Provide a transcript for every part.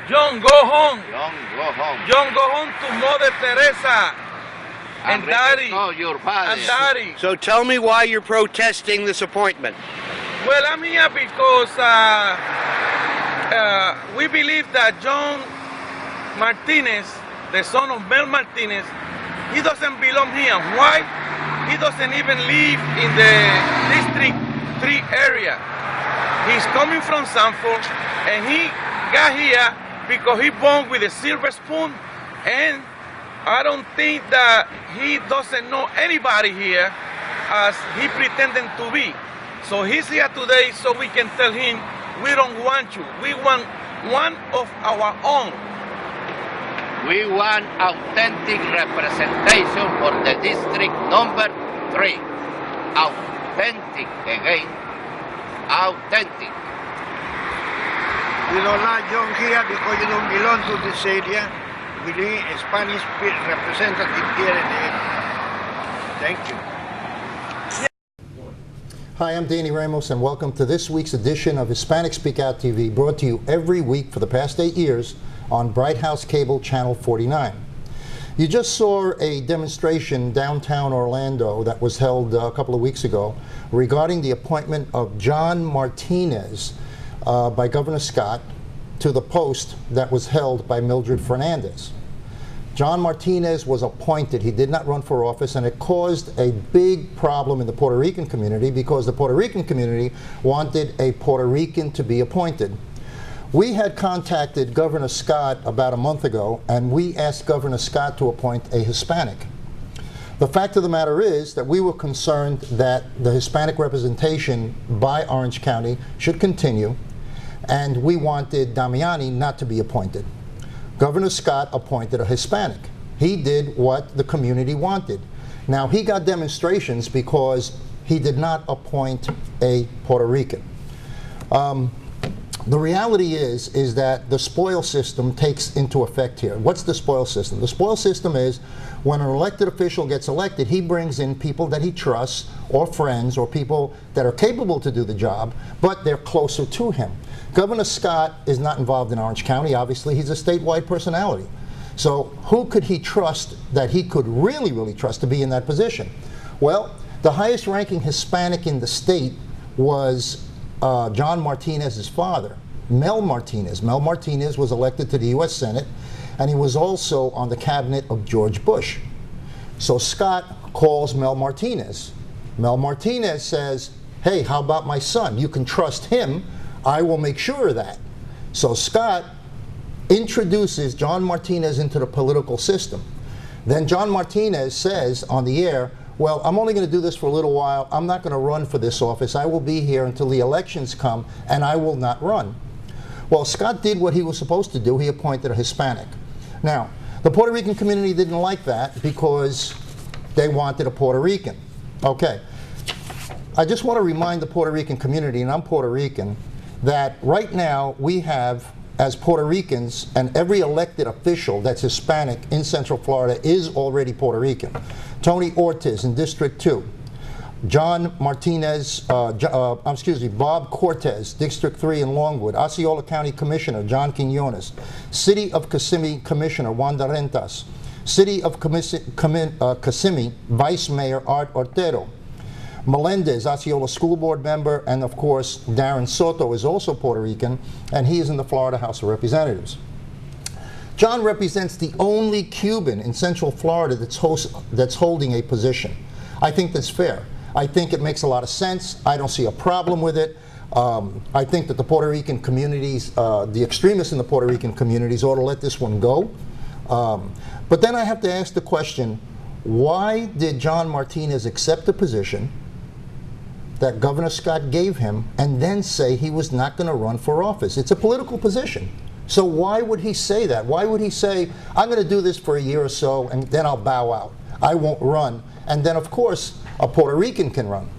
John, go home. John, go home. John, go home to Mother Teresa and Daddy. No, your father. And Daddy. So tell me why you're protesting this appointment. Well, I'm here because we believe that John Martinez, the son of Mel Martinez, he doesn't belong here. Why? He doesn't even live in the District 3 area. He's coming from Sanford, and he got here because he born with a silver spoon, and I don't think that he doesn't know anybody here as he pretending to be. So he's here today so we can tell him we don't want you. We want one of our own. We want authentic representation for the district number 3. Authentic again. Authentic. We don't like John here because you don't belong to this area. We need a Spanish representative here in the area. Thank you. Hi, I'm Danny Ramos, and welcome to this week's edition of Hispanic Speakout TV, brought to you every week for the past 8 years on Bright House Cable Channel 49. You just saw a demonstration downtown Orlando that was held a couple of weeks ago regarding the appointment of John Martinez by Governor Scott to the post that was held by Mildred Fernandez. John Martinez was appointed. He did not run for office, and it caused a big problem in the Puerto Rican community because the Puerto Rican community wanted a Puerto Rican to be appointed. We had contacted Governor Scott about a month ago, and we asked Governor Scott to appoint a Hispanic. The fact of the matter is that we were concerned that the Hispanic representation by Orange County should continue, and we wanted Damiani not to be appointed. Governor Scott appointed a Hispanic. He did what the community wanted. Now, he got demonstrations because he did not appoint a Puerto Rican. The reality is that the spoil system takes into effect here. What's the spoil system? The spoil system is when an elected official gets elected, he brings in people that he trusts or friends or people that are capable to do the job, but they're closer to him. Governor Scott is not involved in Orange County. Obviously, he's a statewide personality. So who could he trust that he could really trust to be in that position? Well, the highest ranking Hispanic in the state was John Martinez's father, Mel Martinez. Mel Martinez was elected to the U.S. Senate, and he was also on the cabinet of George Bush. So Scott calls Mel Martinez. Mel Martinez says, hey, how about my son? You can trust him. I will make sure of that. So Scott introduces John Martinez into the political system. Then John Martinez says on the air, well, I'm only going to do this for a little while. I'm not going to run for this office. I will be here until the elections come, and I will not run. Well, Scott did what he was supposed to do. He appointed a Hispanic. Now, the Puerto Rican community didn't like that because they wanted a Puerto Rican. Okay. I just want to remind the Puerto Rican community, and I'm Puerto Rican, that right now we have, as Puerto Ricans, and every elected official that's Hispanic in Central Florida is already Puerto Rican. Tony Ortiz in District 2. John Martinez, Bob Cortez, District 3 in Longwood. Osceola County Commissioner John Quinones. City of Kissimmee Commissioner Wanda Rentas. City of Kissimmee Vice Mayor Art Ortero. Melendez, Osceola School Board member, and of course Darren Soto is also Puerto Rican, and he is in the Florida House of Representatives. John represents the only Cuban in Central Florida that's holding a position. I think that's fair. I think it makes a lot of sense. I don't see a problem with it. I think that the Puerto Rican communities, the extremists in the Puerto Rican communities ought to let this one go. But then I have to ask the question, why did John Martinez accept the position that Governor Scott gave him and then say he was not going to run for office? It's a political position. So why would he say that? Why would he say, I'm going to do this for a year or so and then I'll bow out. I won't run. And then, of course, a Puerto Rican can run.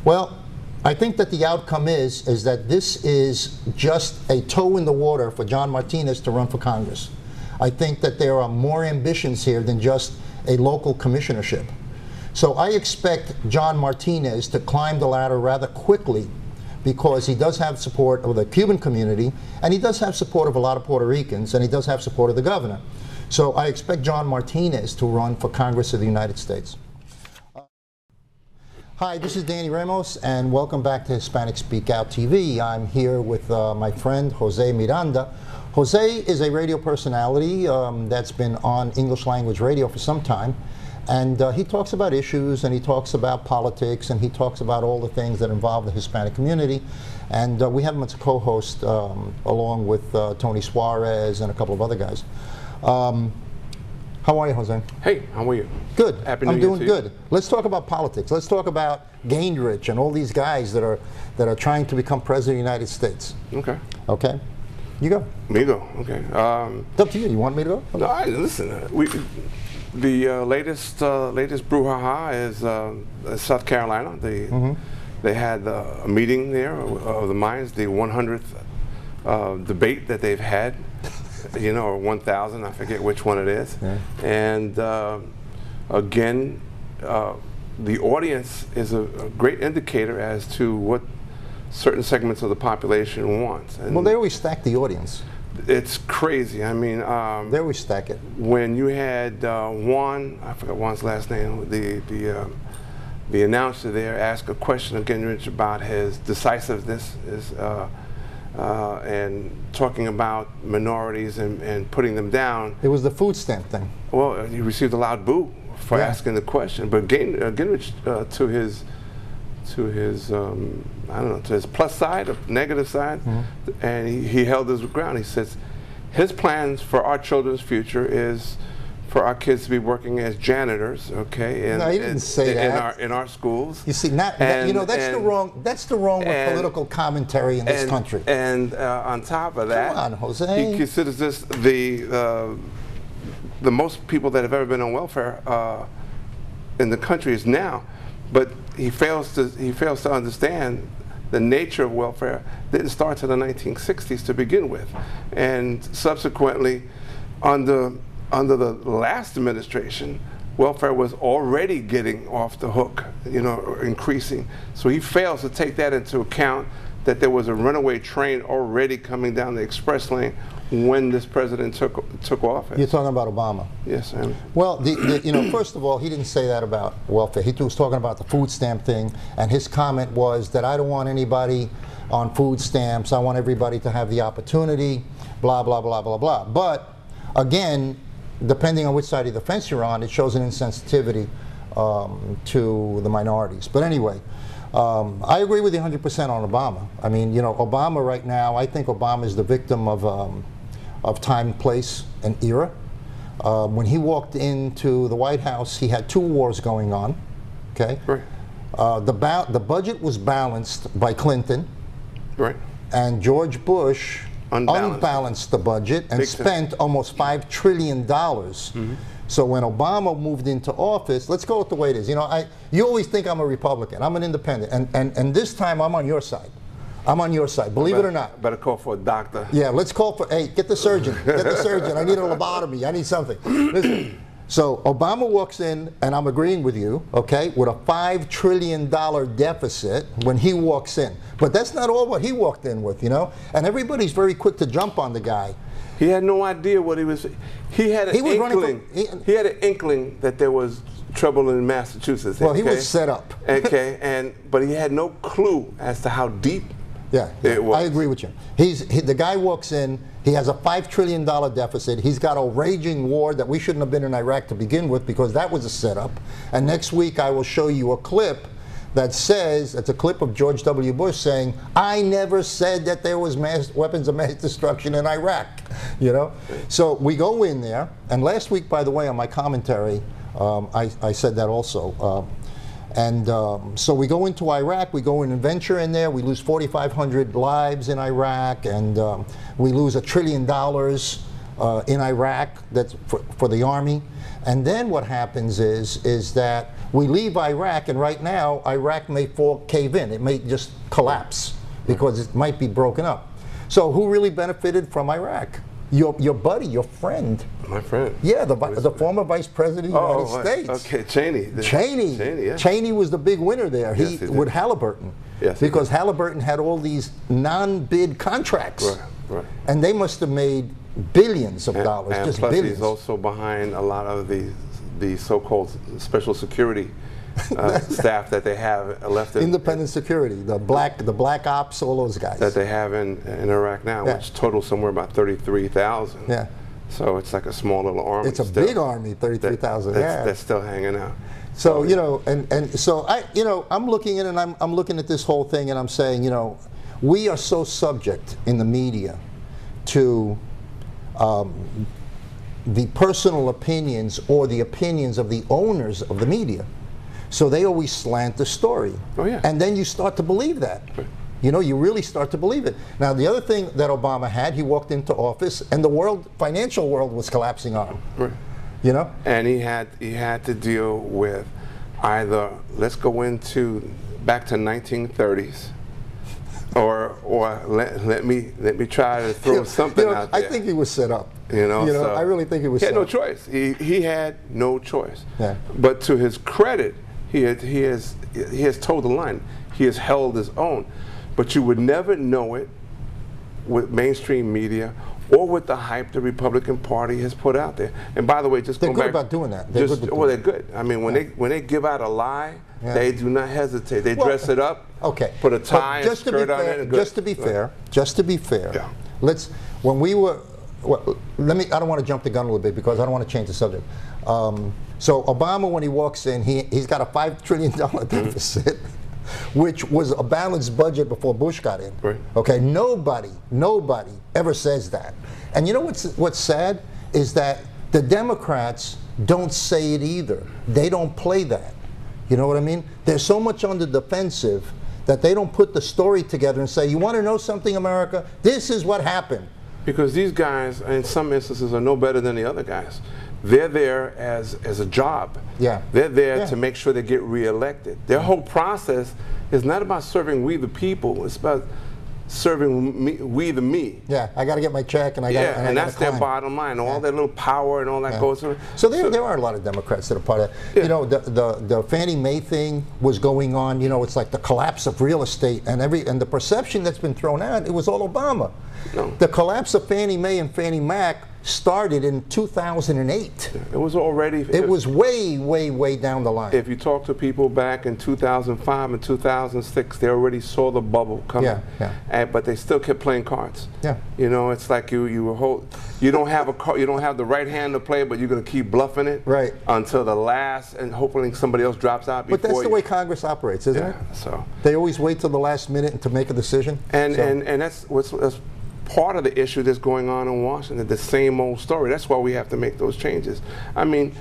Well, I think that the outcome is that this is just a toe in the water for John Martinez to run for Congress. I think that there are more ambitions here than just a local commissionership. So I expect John Martinez to climb the ladder rather quickly because he does have support of the Cuban community, and he does have support of a lot of Puerto Ricans, and he does have support of the governor. So I expect John Martinez to run for Congress of the United States. Hi, this is Danny Ramos, and welcome back to Hispanic Speakout TV. I'm here with my friend Jose Miranda. Jose is a radio personality that's been on English language radio for some time, and he talks about issues, and he talks about politics, and he talks about all the things that involve the Hispanic community. And we have him as a co-host along with Tony Suarez and a couple of other guys. How are you, Jose? Hey, how are you? Good. Happy New I'm Year doing to good. you. Let's talk about politics. Let's talk about Gingrich and all these guys that are trying to become president of the United States. Okay. Okay. You go. Me go. Okay. It's up to you. You want me to go? No, listen. The latest brouhaha is South Carolina. They had a meeting there of the minds, the 100th debate that they've had. You know, or 1,000, I forget which one it is. Yeah. And again, the audience is a great indicator as to what certain segments of the population want. And well, they always stack the audience. It's crazy. I mean, they always stack it. When you had Juan, I forgot Juan's last name, the announcer there ask a question of Gingrich about his decisiveness, and talking about minorities and putting them down. It was the food stamp thing. Well, he received a loud boo for asking the question, but Gingrich, to his I don't know, to his plus side or negative side, and he held his ground. He says his plans for our children's future is for our kids to be working as janitors, okay? No, he didn't say that. In our schools. You see, you know, that's the wrong with political commentary in this country. And on top of that, come on, Jose. He considers this the most people that have ever been on welfare in the country is now, but he fails to understand the nature of welfare didn't start till the 1960s to begin with, and subsequently, under the last administration, welfare was already getting off the hook, you know, increasing. So he fails to take that into account, that there was a runaway train already coming down the express lane when this president took office. You're talking about Obama? Yes, I am. Well, you know, first of all, he didn't say that about welfare. He was talking about the food stamp thing, and his comment was that I don't want anybody on food stamps. I want everybody to have the opportunity, blah, blah, blah, blah, blah. But again, depending on which side of the fence you're on, it shows an insensitivity to the minorities. But anyway, I agree with you 100% on Obama. I mean, you know, Obama right now, I think Obama is the victim of time, place, and era. When he walked into the White House, he had two wars going on, okay? Right. The budget was balanced by Clinton. Right. And George Bush unbalanced the budget and spent almost $5 trillion. So when Obama moved into office, let's go with the way it is. You know, you always think I'm a Republican. I'm an independent. And this time I'm on your side. I'm on your side, believe it or not. Better call for a doctor. Yeah, let's call for, hey, get the surgeon. Get the surgeon. I need a lobotomy. I need something. Listen. So Obama walks in, and I'm agreeing with you, okay, with a $5 trillion deficit when he walks in. But that's not all what he walked in with, you know? And everybody's very quick to jump on the guy. He had no idea what he was. He had an inkling. He had an inkling that there was trouble in Massachusetts. Well, he was set up. Okay, but he had no clue as to how deep. Yeah, I agree with you. The guy walks in, he has a $5 trillion deficit, he's got a raging war that we shouldn't have been in Iraq to begin with because that was a setup. And next week I will show you a clip that says, it's a clip of George W. Bush saying, I never said that there was weapons of mass destruction in Iraq, you know? So we go in there, and last week, by the way, on my commentary, I said that also. So we go into Iraq, we go in and venture in there, we lose 4,500 lives in Iraq, and we lose $1 trillion in Iraq that's for the Army. And then what happens is that we leave Iraq, and right now Iraq may cave in. It may just collapse because it might be broken up. So who really benefited from Iraq? Your buddy, your friend. My friend. Yeah, the former Vice President of the United States. Okay, Cheney. Cheney. Cheney, yeah. Cheney was the big winner there. Yes, he did. With Halliburton. Yes, because Halliburton had all these non-bid contracts. Right, right. And they must have made billions of dollars, and just plus billions. he's also behind a lot of the so-called special security staff that they have left independent security, the black ops, all those guys that they have in Iraq now, which totals somewhere about 33,000. Yeah. So it's like a small little army. It's a big army, 33,000. Yeah. That's still hanging out. So you know, and so I'm looking at it, and I'm looking at this whole thing, and I'm saying, you know, we are so subject in the media to the personal opinions or the opinions of the owners of the media. So they always slant the story. Oh, yeah. And then you start to believe that. Right. You know, you really start to believe it. Now, the other thing that Obama had, he walked into office and the financial world was collapsing on him. Right. You know? And he had to deal with either let's go into back to 1930s, or let me try to throw something out there. I think he was set up. You know, so I really think he was. He had set no up. choice. He had no choice. Yeah. But to his credit, he has told the line. He has held his own. But you would never know it with mainstream media or with the hype the Republican Party has put out there. And by the way, just they're going good back, about doing that. They're good. I mean, when they give out a lie, they do not hesitate. They dress it up. Okay. Put a tie and skirt on it. Just to be fair. Yeah. When we were. Well, I don't want to jump the gun a little bit because I don't want to change the subject. So Obama, when he walks in, he's got a $5 trillion deficit, which was a balanced budget before Bush got in. Right. Okay, nobody ever says that. And you know what's sad is that the Democrats don't say it either. They don't play that. You know what I mean? They're so much on the defensive that they don't put the story together and say, you want to know something, America? This is what happened. Because these guys, in some instances, are no better than the other guys. They're there as a job. Yeah. They're there to make sure they get reelected. Their whole process is not about serving we the people. It's about serving we the me. Yeah, I got to get my check, and and that's their bottom line. All that little power and all that goes through. So there are a lot of Democrats that are part of that. Yeah. You know, the Fannie Mae thing was going on. You know, it's like the collapse of real estate and the perception that's been thrown out. It was all Obama. No. The collapse of Fannie Mae and Fannie Mac started in 2008. It was already. It was way down the line. If you talk to people back in 2005 and 2006, they already saw the bubble coming. But they still kept playing cards. Yeah. You know, it's like you don't have the right hand to play, but you're going to keep bluffing it. Right. Until the last, and hopefully somebody else drops out before. But that's the way Congress operates, isn't it? So they always wait till the last minute to make a decision. And that's part of the issue that's going on in Washington, the same old story. That's why we have to make those changes. I mean,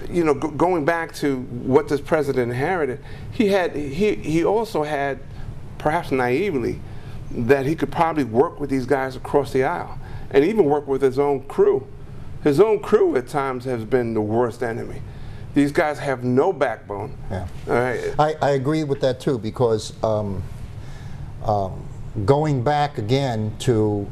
you know, going back to what this president inherited, he also had, perhaps naively, that he could probably work with these guys across the aisle and even work with his own crew. His own crew at times has been the worst enemy. These guys have no backbone. Yeah. All right. I agree with that too, because going back again to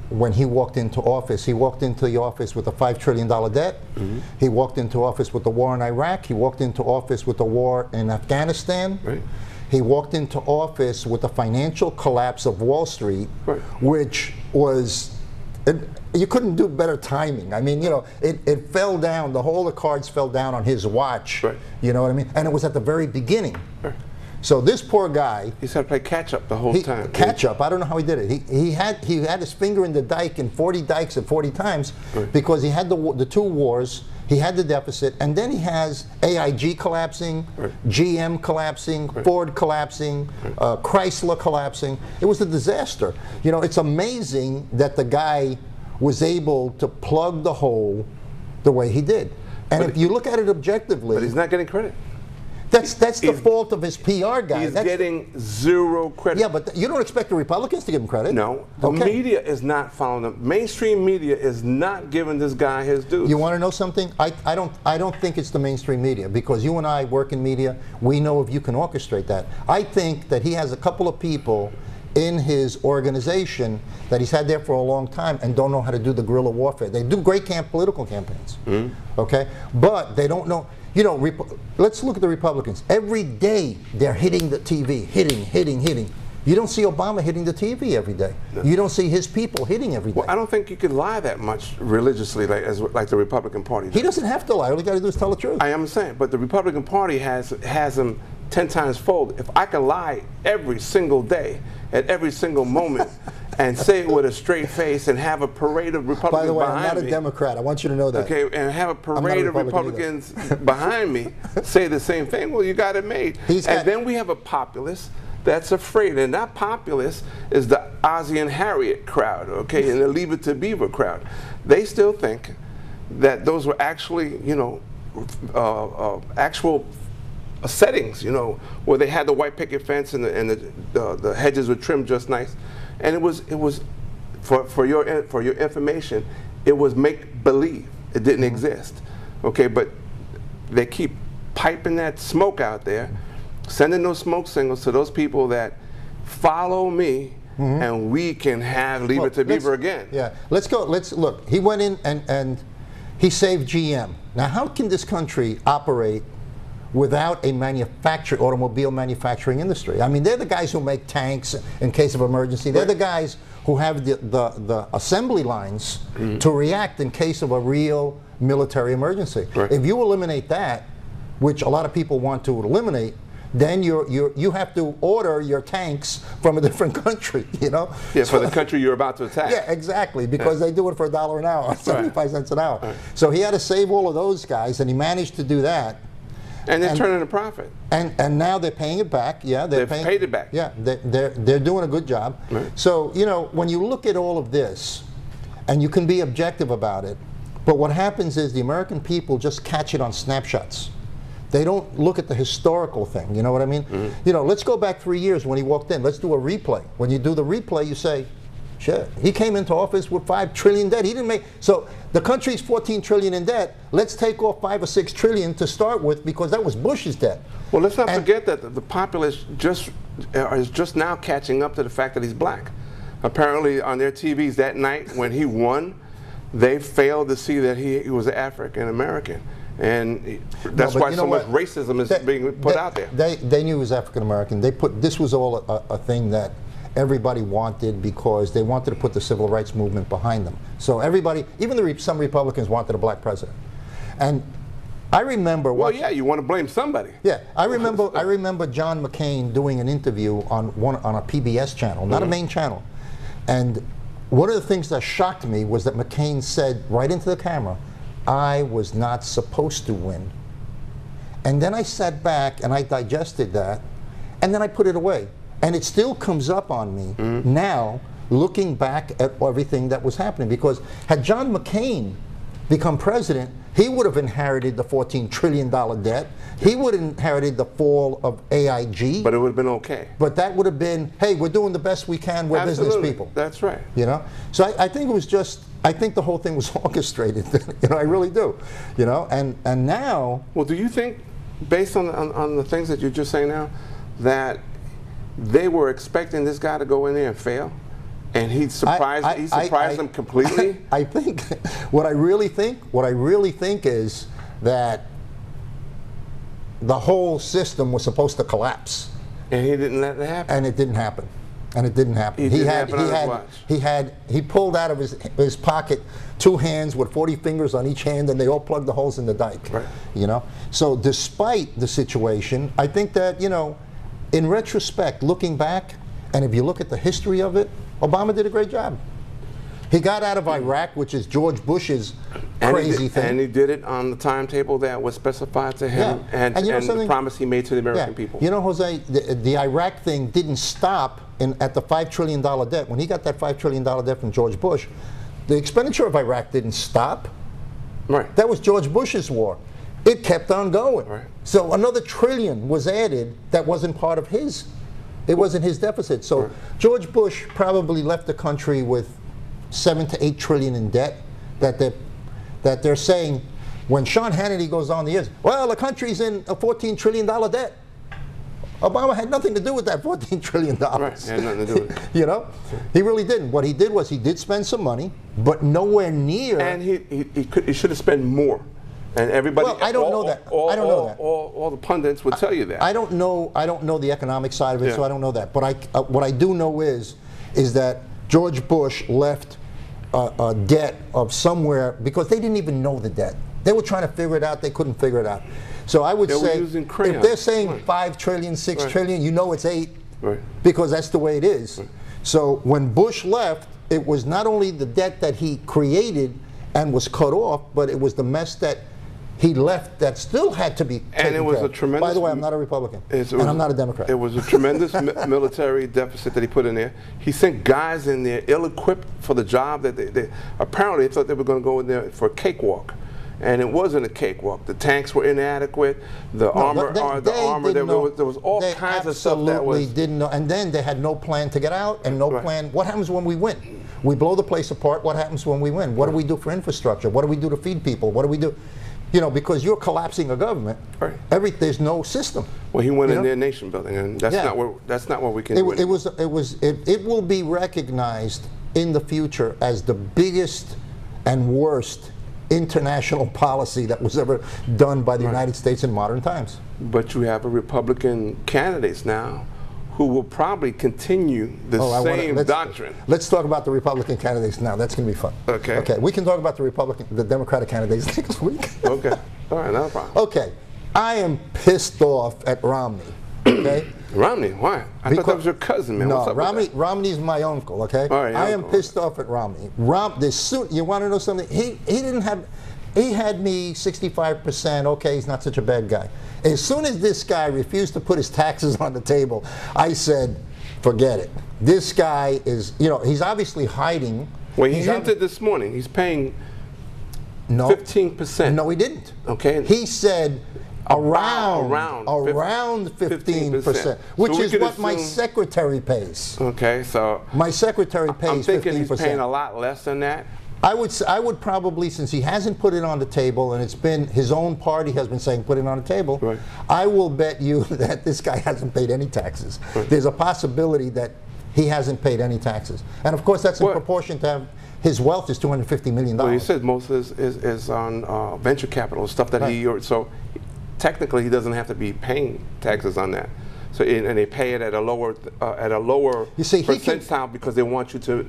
when he walked into office the office with a $5 trillion debt. Mm-hmm. He walked into office with the war in Iraq. He walked into office with the war in Afghanistan. Right. He walked into office with the financial collapse of Wall Street, which was, you couldn't do better timing. I mean, you know, it fell down, the cards fell down on his watch. Right. You know what I mean? And it was at the very beginning. Right. So this poor guy, he's had to play catch up the whole time. Catch up. I don't know how he did it. He had his finger in the dike in 40 dikes at 40 times because he had the two wars. He had the deficit, and then he has AIG collapsing, GM collapsing, Ford collapsing, Chrysler collapsing. It was a disaster. You know, it's amazing that the guy was able to plug the hole the way he did. And if you look at it objectively, but he's not getting credit. That's the fault of his PR guy. He's getting zero credit. Yeah, but you don't expect the Republicans to give him credit. No. The media is not following him. Mainstream media is not giving this guy his dues. You want to know something? I don't think it's the mainstream media, because you and I work in media. We know if you can orchestrate that. I think that he has a couple of people in his organization that he's had there for a long time and don't know how to do the guerrilla warfare. They do great political campaigns, okay? But they don't know. You know, let's look at the Republicans. Every day they're hitting the TV, hitting. You don't see Obama hitting the TV every day. No. You don't see his people hitting every day. Well, I don't think you could lie that much religiously like the Republican Party does. He doesn't have to lie. All he got to do is tell the truth. I am saying, but the Republican Party has them 10 times fold. If I can lie every single day, at every single moment, and say it with a straight face and have a parade of Republicans behind me. By the way, I'm not a Democrat. I want you to know that. Okay, and have a parade of Republicans behind me say the same thing. Well, you got it made. And then we have a populace that's afraid, and that populace is the Ozzie and Harriet crowd, okay, and the Leave It to Beaver crowd. They still think that those were actually, you know, actual settings, you know, where they had the white picket fence and the hedges were trimmed just nice, and it was for your information, it was make believe. It didn't exist, okay, but they keep piping that smoke out there, sending those smoke signals to those people that follow me, and we can have Leave It to Beaver again. Yeah, let's go. Let's look. He went in and he saved GM. Now, how can this country operate without a automobile manufacturing industry? I mean, they're the guys who make tanks in case of emergency. They're the guys who have the assembly lines to react in case of a real military emergency. Right. If you eliminate that, which a lot of people want to eliminate, then you have to order your tanks from a different country, you know? Yeah, for the country you're about to attack. Yeah, exactly, because they do it for $1 an hour, 75 cents an hour. Right. So he had to save all of those guys, and he managed to do that. And they're turning a profit. And now they're paying it back. Yeah, they've paid it back. Yeah, they're doing a good job. Right. So, you know, when you look at all of this, and you can be objective about it, but what happens is the American people just catch it on snapshots. They don't look at the historical thing, you know what I mean? You know, let's go back 3 years when he walked in. Let's do a replay. When you do the replay, you say, shit, he came into office with $5 trillion debt. He didn't make, so the country's $14 trillion in debt. Let's take off $5 or $6 trillion to start with, because that was Bush's debt. Well, let's not forget that the populace is just now catching up to the fact that he's black. Apparently on their TVs that night when he won, they failed to see that he was African American. And that's why so much racism is being put out there. They knew he was African American. This was all a thing that everybody wanted, because they wanted to put the civil rights movement behind them. So everybody, even some Republicans, wanted a black president. And I remember. Well, yeah, you want to blame somebody. Yeah, I remember John McCain doing an interview on a PBS channel, not a main channel, and one of the things that shocked me was that McCain said right into the camera, I was not supposed to win. And then I sat back and I digested that, and then I put it away. And it still comes up on me now, looking back at everything that was happening. Because had John McCain become president, he would have inherited the $14 trillion debt. He would have inherited the fall of AIG. But it would have been okay. But that would have been, hey, we're doing the best we can. We're business people. That's right. You know? So I think it was just, I think the whole thing was orchestrated. You know, I really do. You know? And now. Well, do you think, based on the things that you're just saying now, that they were expecting this guy to go in there and fail? And he surprised them completely? I think, what I really think is that the whole system was supposed to collapse. And he didn't let it happen. And it didn't happen. And it didn't happen. He pulled out of his pocket 2 hands with 40 fingers on each hand, and they all plugged the holes in the dike. Right. You know? So despite the situation, I think that, you know, in retrospect, looking back, and if you look at the history of it, Obama did a great job. He got out of Iraq, which is George Bush's crazy thing. And he did it on the timetable that was specified to him, and the promise he made to the American people. You know, Jose, the Iraq thing didn't stop at the $5 trillion debt. When he got that $5 trillion debt from George Bush, the expenditure of Iraq didn't stop. Right. That was George Bush's war. It kept on going. Right. So another $1 trillion was added that wasn't part of his. It wasn't his deficit. So George Bush probably left the country with $7 to $8 trillion in debt that they're saying, when Sean Hannity goes on the air, well, the country's in a $14 trillion debt. Obama had nothing to do with that $14 trillion. Right, he had nothing to do with it. You know, he really didn't. What he did was he did spend some money, but nowhere near. And he should have spent more. And everybody, Well, I don't know that. I don't know that. All the pundits would tell you that. I don't know the economic side of it, Yeah. so I don't know that. But what I do know is that George Bush left a debt of somewhere, because they didn't even know the debt. They were trying to figure it out. They couldn't figure it out. So I would say, if they're saying 5 trillion, 6 trillion, you know it's 8, because that's the way it is. So when Bush left, it was not only the debt that he created and was cut off, but it was the mess that he left that still had to be taken care of. And it was a tremendous... By the way, I'm not a Republican, and I'm not a Democrat. It was a tremendous military deficit that he put in there. He sent guys in there ill-equipped for the job that they apparently thought they were going to go in there for a cakewalk. And it wasn't a cakewalk. The tanks were inadequate. The armor, there was all kinds of stuff that was... They didn't know. And then they had no plan to get out and no plan. What happens when we win? We blow the place apart. What happens when we win? What do we do for infrastructure? What do we do to feed people? What do we do? You know, because you're collapsing a government. There's no system. Well, he went in there nation building, and that's not what we can do. It will be recognized in the future as the biggest and worst international policy that was ever done by the United States in modern times. But you have a Republican candidates now who will probably continue the same doctrine. Let's talk about the Republican candidates now. That's going to be fun. Okay. Okay. We can talk about the Democratic candidates next week. Okay. All right, no problem. Okay. I am pissed off at Romney. Okay. Romney? Why? I thought that was your cousin, man. No, What's up Romney's my uncle. Okay. All right, I am pissed off at Romney. You want to know something? He had me 65%. Okay, he's not such a bad guy. As soon as this guy refused to put his taxes on the table, I said, forget it. This guy is, he's obviously hiding. Well, he hinted this morning. He's paying 15%. No, he didn't. Okay. He said around 15%, which is what my secretary pays. Okay, so my secretary pays 15%. I'm thinking he's paying a lot less than that. I would probably, since he hasn't put it on the table, and it's been his own party has been saying put it on the table, I will bet you that this guy hasn't paid any taxes. There's a possibility that he hasn't paid any taxes, and of course that's in proportion to his wealth is $250 million. Well, he said most of it is on venture capital stuff that so technically he doesn't have to be paying taxes on that. So and they pay it at a lower percentile because they want you to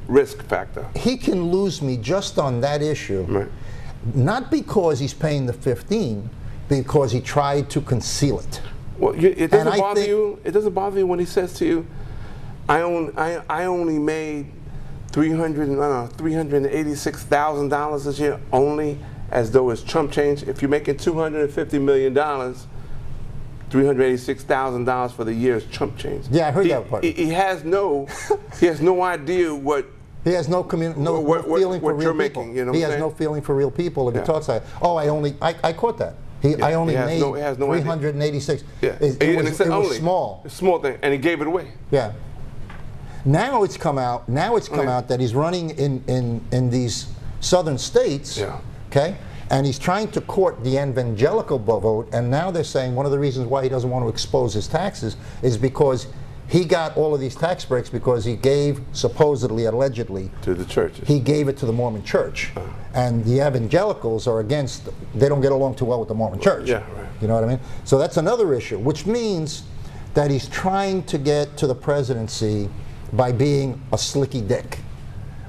risk factor. He can lose me just on that issue, not because he's paying the 15, because he tried to conceal it. Well, it doesn't bother you. It doesn't bother you when he says to you, "I only made $386,000 this year," only as though it's Trump change. If you're making $250 million. $386,000 for the year is Trump change. Yeah, I heard that part. He has no idea what. He has no feeling for real people. He has no feeling for real people. If he talks like, I caught that. I only made 386. Yeah, it was small. A small thing, and he gave it away. Yeah. Now it's come out. Now it's come out that he's running in these southern states. Yeah. Okay. And he's trying to court the evangelical vote, and now they're saying one of the reasons why he doesn't want to expose his taxes is because he got all of these tax breaks because he gave, supposedly, allegedly, to the churches. He gave it to the Mormon church. And the evangelicals are against, they don't get along too well with the Mormon church. Yeah, right. You know what I mean? So that's another issue, which means that he's trying to get to the presidency by being a slicky dick,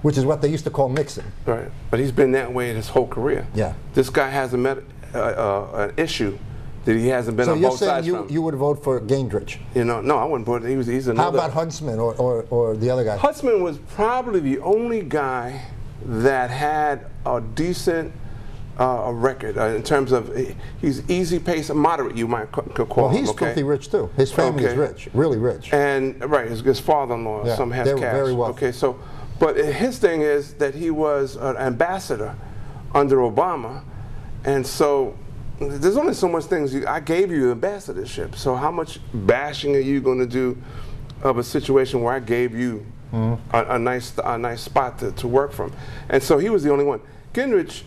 which is what they used to call Nixon. Right, but he's been that way his whole career. Yeah. This guy hasn't met an issue that he hasn't been on both sides from. So you would vote for Gingrich? No, I wouldn't vote. He's another. How about Huntsman or the other guy? Huntsman was probably the only guy that had a decent record in terms of he's easy pace, moderate. You might call him. Well, he's filthy rich too. His family is rich, really rich. And his father-in-law has cash. Very wealthy. Okay, so. But his thing is that he was an ambassador under Obama, and so there's only so much things. I gave you ambassadorship, so how much bashing are you going to do of a situation where I gave you a nice spot to work from? And so he was the only one. Gingrich,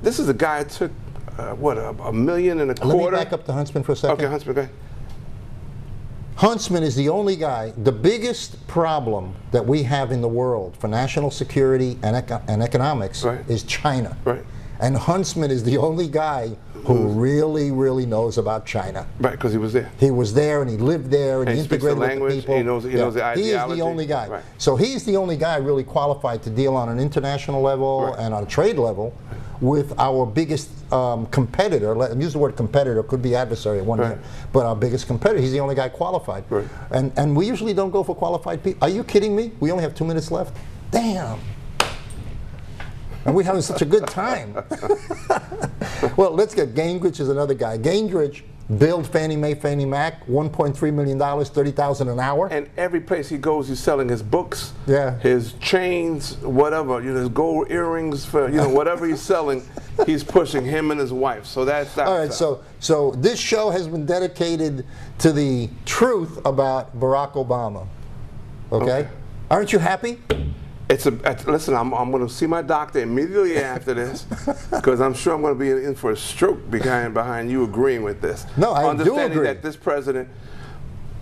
this is a guy that took $1.25 million. Let me back up to Huntsman for a second. Okay, Huntsman, go ahead. Huntsman is the only guy. The biggest problem that we have in the world for national security and economics is China. Right. And Huntsman is the only guy who really, really knows about China. Right, because he was there. He was there and he lived there and he speaks the integrated language, with the people. he knows the ideology. He is the only guy. Right. So he's the only guy really qualified to deal on an international level Right. and on a trade level with our biggest competitor. Use the word competitor, could be adversary at one Right. year, but our biggest competitor. He's the only guy qualified. Right. And we usually don't go for qualified people. Are you kidding me? We only have 2 minutes left? Damn. And we're having such a good time. Well, let's get Gingrich is another guy. Gingrich billed Fannie Mae, Fannie Mac, $1.3 million, $30,000 an hour. And every place he goes, he's selling his books, Yeah. his chains, whatever, his gold earrings, for whatever he's selling, he's pushing him and his wife. So that's All right, so this show has been dedicated to the truth about Barack Obama. Okay? Aren't you happy? Listen, I'm going to see my doctor immediately after this because I'm sure I'm going to be in for a stroke behind you agreeing with this. No, I do Understanding agree. that this president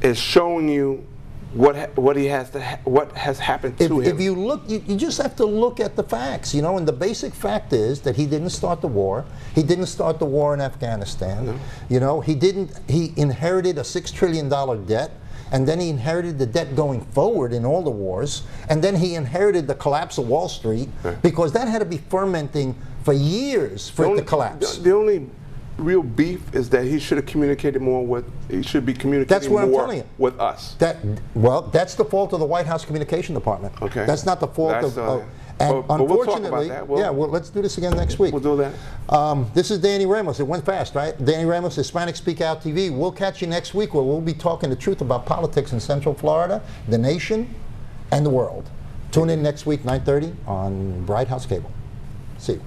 is showing you what has happened to him. If you look, you just have to look at the facts, and the basic fact is that he didn't start the war. He didn't start the war in Afghanistan. No. He inherited a $6 trillion debt. And then he inherited the debt going forward in all the wars. And then he inherited the collapse of Wall Street because that had to be fermenting for years for it to collapse. The only real beef is that he should have communicated more he should be communicating more with us. That's the fault of the White House Communication Department. Okay. That's not the fault of and but unfortunately, we'll talk about that. let's do this again next week. We'll do that. This is Danny Ramos. It went fast, right? Danny Ramos, Hispanic Speakout TV. We'll catch you next week where we'll be talking the truth about politics in Central Florida, the nation, and the world. Tune in next week, 9:30 on Bright House Cable. See you.